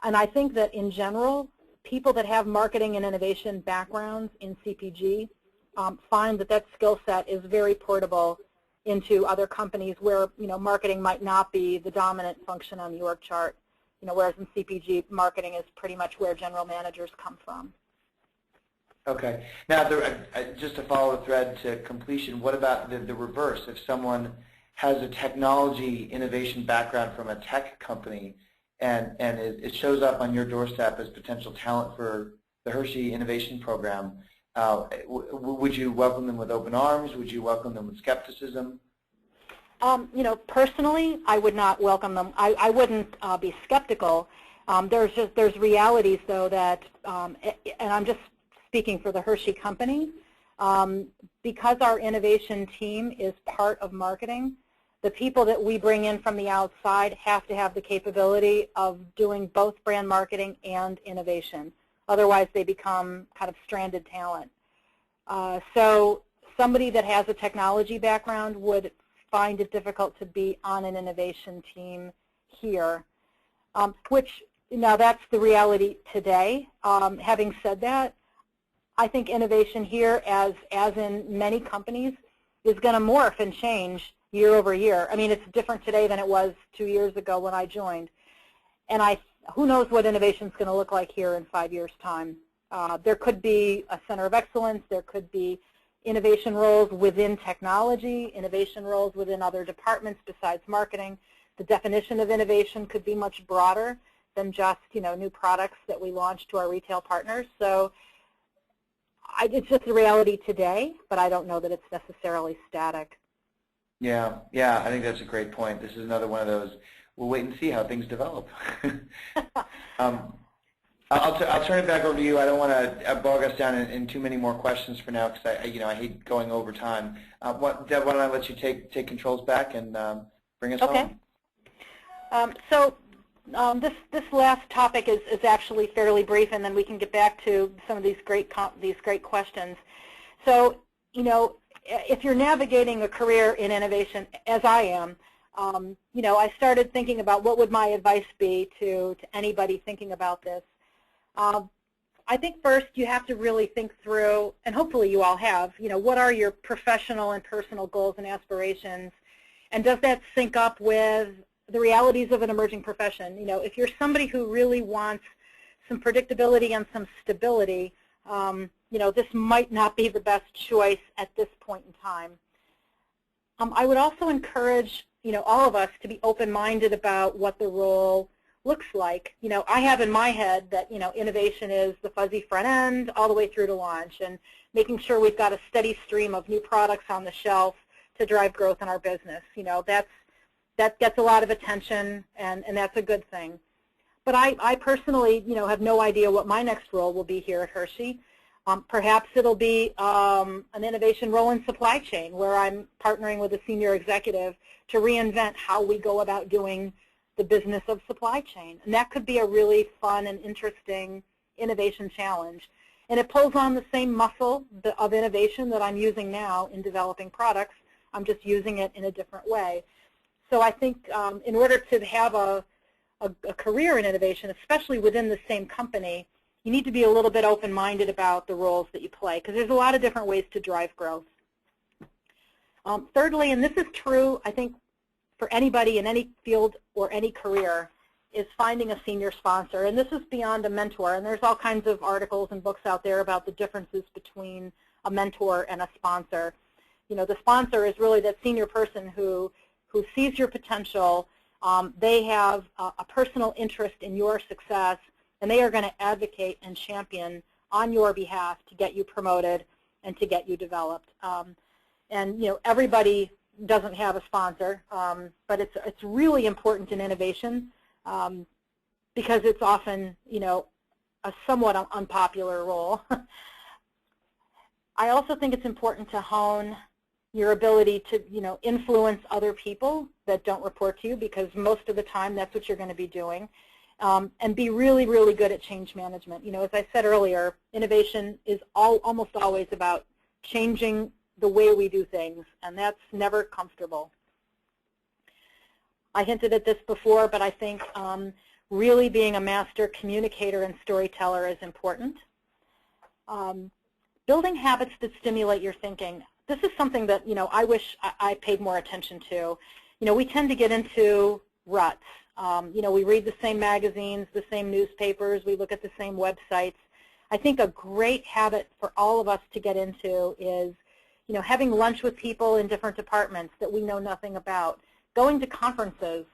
And I think that in general, people that have marketing and innovation backgrounds in CPG find that skill set is very portable into other companies where marketing might not be the dominant function on the org chart. Whereas in CPG, marketing is pretty much where general managers come from. Okay. Now, just to follow the thread to completion, what about the reverse? If someone has a technology innovation background from a tech company and it shows up on your doorstep as potential talent for the Hershey Innovation Program, would you welcome them with open arms? Would you welcome them with skepticism? Personally, I would not welcome them. I wouldn't be skeptical. There's realities, though, that, and I'm just speaking for the Hershey Company, because our innovation team is part of marketing, the people that we bring in from the outside have to have the capability of doing both brand marketing and innovation. Otherwise, they become kind of stranded talent. So somebody that has a technology background would find it difficult to be on an innovation team here, which, that's the reality today. Having said that, I think innovation here, as in many companies, is going to morph and change year over year. I mean, it's different today than it was 2 years ago when I joined. And who knows what innovation is going to look like here in 5 years' time. There could be a center of excellence. There could be innovation roles within technology, innovation roles within other departments besides marketing. The definition of innovation could be much broader than just, new products that we launch to our retail partners. So it's just a reality today, but I don't know that it's necessarily static. Yeah, I think that's a great point. This is another one of those, we'll wait and see how things develop. I'll turn it back over to you. I don't want to bog us down in too many more questions for now because I hate going over time. Deb, why don't I let you take controls back and bring us home? Okay. This last topic is actually fairly brief, and then we can get back to some of these great questions. So, if you're navigating a career in innovation, as I am, I started thinking about what would my advice be to anybody thinking about this. I think first you have to really think through, and hopefully you all have, what are your professional and personal goals and aspirations, and does that sync up with the realities of an emerging profession? If you're somebody who really wants some predictability and some stability, this might not be the best choice at this point in time. I would also encourage, all of us to be open-minded about what the role looks like. I have in my head that, innovation is the fuzzy front end all the way through to launch and making sure we've got a steady stream of new products on the shelf to drive growth in our business. That gets a lot of attention, and that's a good thing. But I personally, have no idea what my next role will be here at Hershey. Perhaps it'll be an innovation role in supply chain where I'm partnering with a senior executive to reinvent how we go about doing the business of supply chain. And that could be a really fun and interesting innovation challenge. And it pulls on the same muscle of innovation that I'm using now in developing products. I'm just using it in a different way. So I think in order to have a career in innovation, especially within the same company, you need to be a little bit open-minded about the roles that you play, because there's a lot of different ways to drive growth. Thirdly, and this is true, I think, for anybody in any field or any career, is finding a senior sponsor. And this is beyond a mentor. And there's all kinds of articles and books out there about the differences between a mentor and a sponsor. The sponsor is really that senior person who sees your potential. They have a personal interest in your success, and they are going to advocate and champion on your behalf to get you promoted and to get you developed. Everybody doesn't have a sponsor, but it's really important in innovation because it's often, a somewhat unpopular role. I also think it's important to hone your ability to, influence other people that don't report to you, because most of the time that's what you're going to be doing, and be really, really good at change management. As I said earlier, innovation is almost always about changing the way we do things, and that's never comfortable. I hinted at this before, but I think really being a master communicator and storyteller is important. Building habits that stimulate your thinking. This is something that, I wish I paid more attention to. We tend to get into ruts. We read the same magazines, the same newspapers, we look at the same websites. I think a great habit for all of us to get into is, having lunch with people in different departments that we know nothing about, going to conferences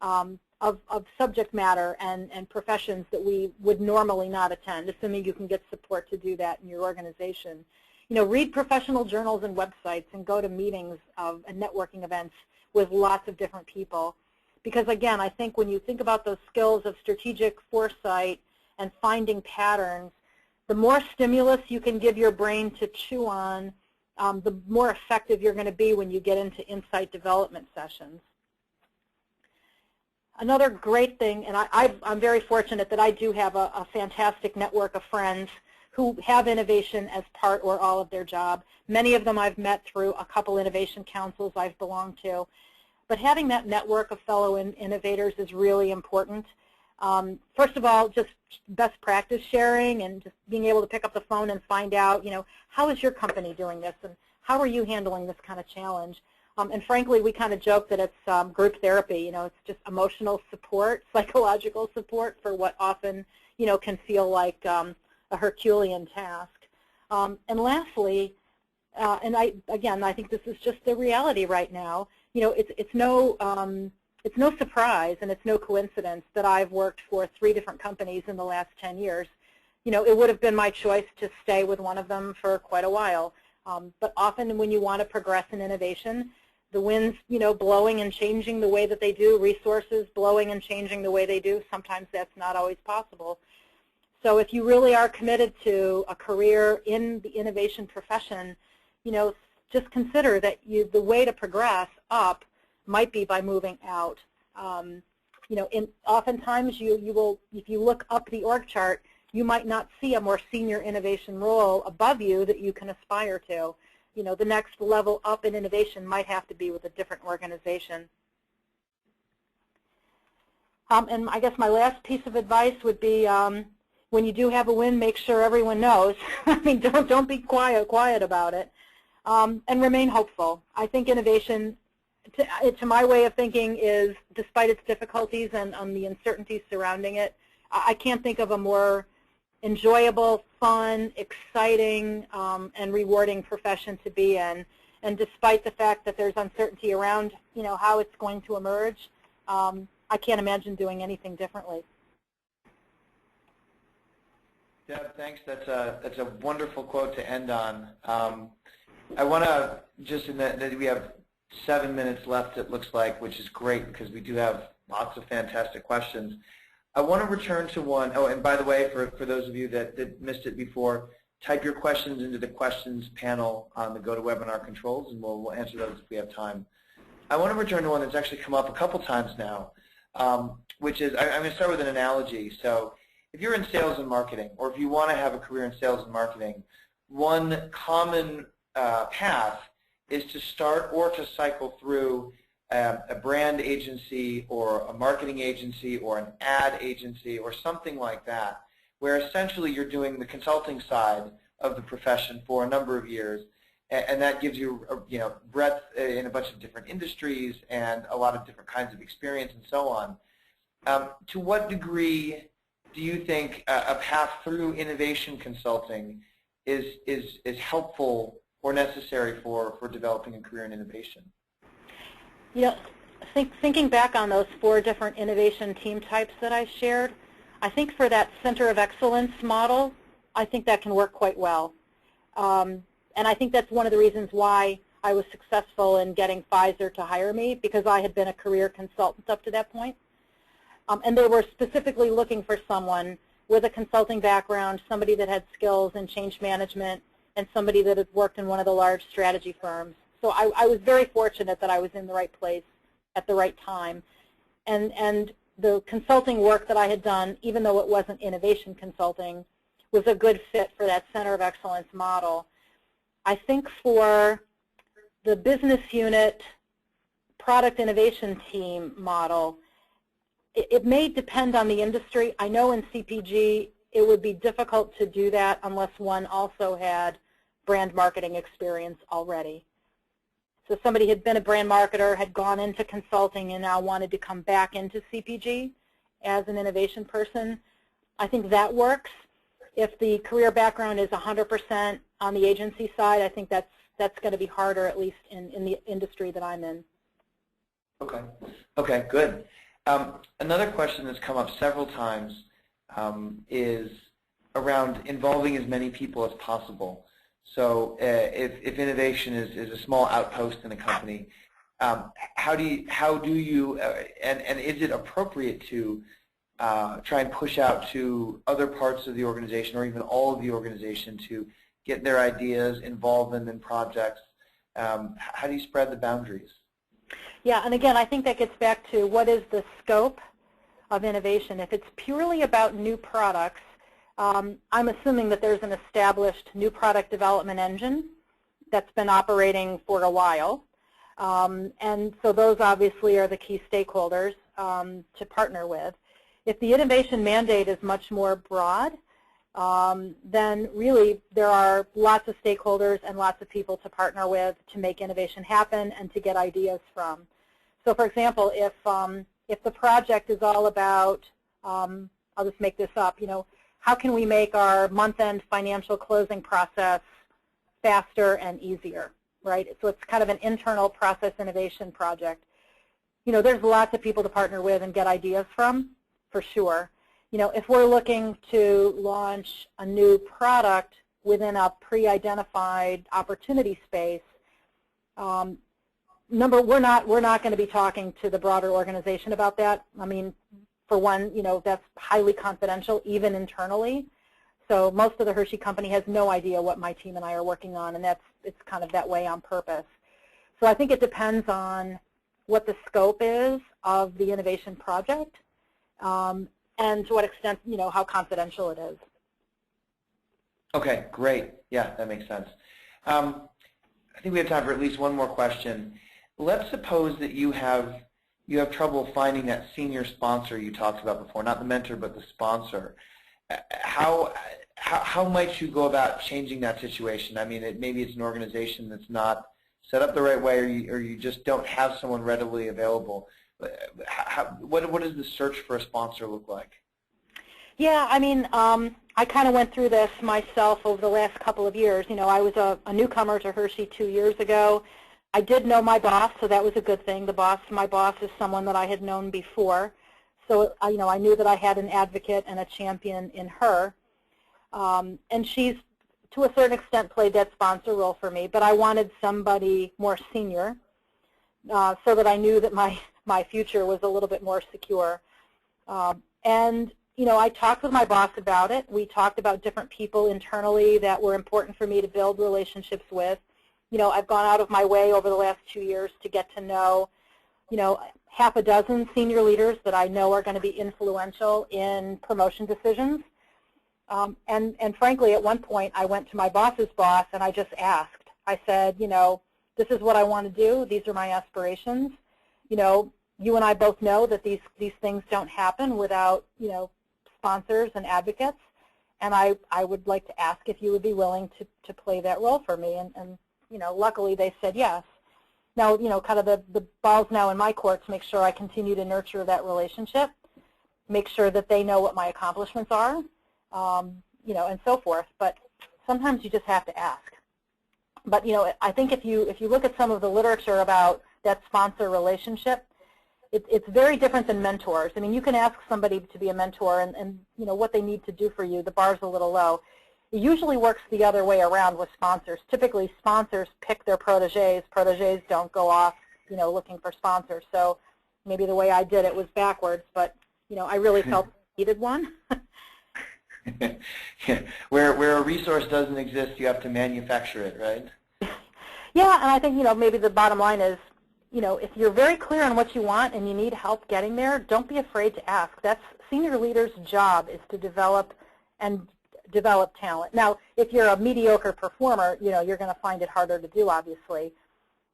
of subject matter and professions that we would normally not attend, assuming you can get support to do that in your organization. Read professional journals and websites and go to meetings and networking events with lots of different people. Because again, I think when you think about those skills of strategic foresight and finding patterns, the more stimulus you can give your brain to chew on, the more effective you're going to be when you get into insight development sessions. Another great thing, and I'm very fortunate that I do have a fantastic network of friends who have innovation as part or all of their job. Many of them I've met through a couple innovation councils I've belonged to. But having that network of fellow innovators is really important. First of all, just best practice sharing and just being able to pick up the phone and find out, how is your company doing this and how are you handling this kind of challenge? And frankly, we kind of joke that it's group therapy. It's just emotional support, psychological support for what often, can feel like a Herculean task. And lastly, and I think this is just the reality right now. It's no surprise and it's no coincidence that I've worked for 3 different companies in the last 10 years. It would have been my choice to stay with one of them for quite a while. But often when you want to progress in innovation, the winds, blowing and changing the way that they do, resources blowing and changing the way they do, sometimes that's not always possible. So if you really are committed to a career in the innovation profession, just consider that the way to progress up might be by moving out. Oftentimes you will, if you look up the org chart, you might not see a more senior innovation role above you that you can aspire to. The next level up in innovation might have to be with a different organization. And I guess my last piece of advice would be, when you do have a win, make sure everyone knows. I mean, don't be quiet about it, and remain hopeful. I think innovation, to my way of thinking, is, despite its difficulties and the uncertainties surrounding it, I can't think of a more enjoyable, fun, exciting, and rewarding profession to be in. And despite the fact that there's uncertainty around, how it's going to emerge, I can't imagine doing anything differently. Deb, thanks. That's a wonderful quote to end on. I want to just, in that we have 7 minutes left, it looks like, which is great because we do have lots of fantastic questions. I want to return to one. Oh, and by the way, for those of you that missed it before, type your questions into the questions panel on the GoToWebinar controls, and we'll answer those if we have time. I want to return to one that's actually come up a couple times now, which is, I'm going to start with an analogy. So if you're in sales and marketing, or if you want to have a career in sales and marketing, one common path is to start or to cycle through a brand agency or a marketing agency or an ad agency or something like that, where essentially you're doing the consulting side of the profession for a number of years, and that gives you breadth in a bunch of different industries and a lot of different kinds of experience and so on. To what degree do you think a path through innovation consulting is helpful or necessary for developing a career in innovation? Thinking back on those 4 different innovation team types that I shared, I think for that center of excellence model, I think that can work quite well. And I think that's one of the reasons why I was successful in getting Pfizer to hire me, because I had been a career consultant up to that point. And they were specifically looking for someone with a consulting background, somebody that had skills in change management, and somebody that had worked in one of the large strategy firms. So I was very fortunate that I was in the right place at the right time. And the consulting work that I had done, even though it wasn't innovation consulting, was a good fit for that center of excellence model. I think for the business unit product innovation team model, it may depend on the industry. I know in CPG it would be difficult to do that unless one also had brand marketing experience already. So somebody had been a brand marketer, had gone into consulting, and now wanted to come back into CPG as an innovation person. I think that works. If the career background is 100% on the agency side, I think that's going to be harder, at least in the industry that I'm in. Okay, good. Another question that's come up several times is around involving as many people as possible. So if innovation is a small outpost in a company, how do you and is it appropriate to try and push out to other parts of the organization or even all of the organization to get their ideas, involve them in projects? How do you spread the boundaries? Yeah, and again, I think that gets back to what is the scope of innovation. If it's purely about new products, I'm assuming that there's an established new product development engine that's been operating for a while. And so those obviously are the key stakeholders to partner with. If the innovation mandate is much more broad, then really there are lots of stakeholders and lots of people to partner with to make innovation happen and to get ideas from. So for example, if the project is all about, I'll just make this up, how can we make our month-end financial closing process faster and easier, right? So it's kind of an internal process innovation project. There's lots of people to partner with and get ideas from, for sure. If we're looking to launch a new product within a pre-identified opportunity space, we're not going to be talking to the broader organization about that. I mean, for one, that's highly confidential, even internally. So most of the Hershey Company has no idea what my team and I are working on, and it's kind of that way on purpose. So I think it depends on what the scope is of the innovation project, and to what extent, how confidential it is. Okay, great. Yeah, that makes sense. I think we have time for at least one more question. Let's suppose that you have trouble finding that senior sponsor you talked about before, not the mentor, but the sponsor. How might you go about changing that situation? I mean, maybe it's an organization that's not set up the right way, or you just don't have someone readily available. What does the search for a sponsor look like? Yeah, I mean, I kind of went through this myself over the last couple of years. I was a newcomer to Hershey 2 years ago. I did know my boss, so that was a good thing. My boss is someone that I had known before. So, I knew that I had an advocate and a champion in her. And she's, to a certain extent, played that sponsor role for me. But I wanted somebody more senior so that I knew that my future was a little bit more secure. And I talked with my boss about it. We talked about different people internally that were important for me to build relationships with. I've gone out of my way over the last 2 years to get to know, half a dozen senior leaders that I know are going to be influential in promotion decisions. And frankly, at one point, I went to my boss's boss and I just asked. I said, this is what I want to do. These are my aspirations. You and I both know that these things don't happen without, sponsors and advocates. And I would like to ask if you would be willing to play that role for me. And luckily they said yes. Now, kind of the ball's now in my court to make sure I continue to nurture that relationship, make sure that they know what my accomplishments are, and so forth. But sometimes you just have to ask. But, I think if you look at some of the literature about that sponsor relationship, it's very different than mentors. I mean, you can ask somebody to be a mentor and what they need to do for you. The bar's a little low. It usually works the other way around with sponsors. Typically, sponsors pick their proteges. Proteges don't go off, looking for sponsors. So maybe the way I did it was backwards, but, I really felt I needed one. Yeah. Where a resource doesn't exist, you have to manufacture it, right? Yeah, and I think, maybe the bottom line is, if you're very clear on what you want and you need help getting there, don't be afraid to ask. That's senior leaders' job, is to develop talent. Now, if you're a mediocre performer, you're going to find it harder to do, obviously.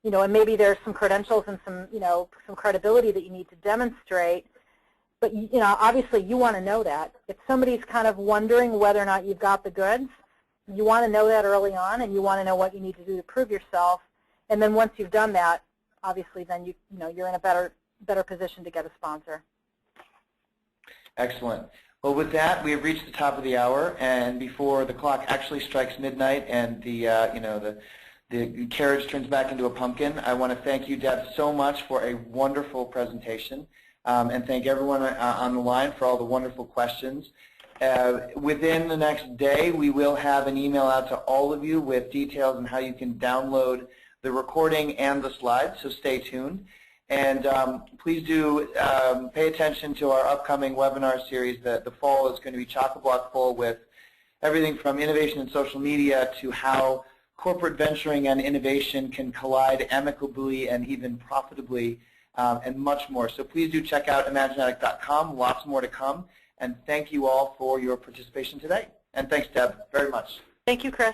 And maybe there's some credentials and some credibility that you need to demonstrate. But, obviously you want to know that. If somebody's kind of wondering whether or not you've got the goods, you want to know that early on, and you want to know what you need to do to prove yourself. And then once you've done that, obviously then you're in a better position to get a sponsor. Excellent. Well, with that, we have reached the top of the hour, and before the clock actually strikes midnight and the carriage turns back into a pumpkin, I want to thank you, Deb, so much for a wonderful presentation, and thank everyone on the line for all the wonderful questions. Within the next day, we will have an email out to all of you with details on how you can download the recording and the slides, so stay tuned. And please do pay attention to our upcoming webinar series. The fall is going to be chock-a-block full with everything from innovation in social media to how corporate venturing and innovation can collide amicably and even profitably, and much more. So please do check out imaginetic.com. Lots more to come. And thank you all for your participation today. And thanks, Deb, very much. Thank you, Chris.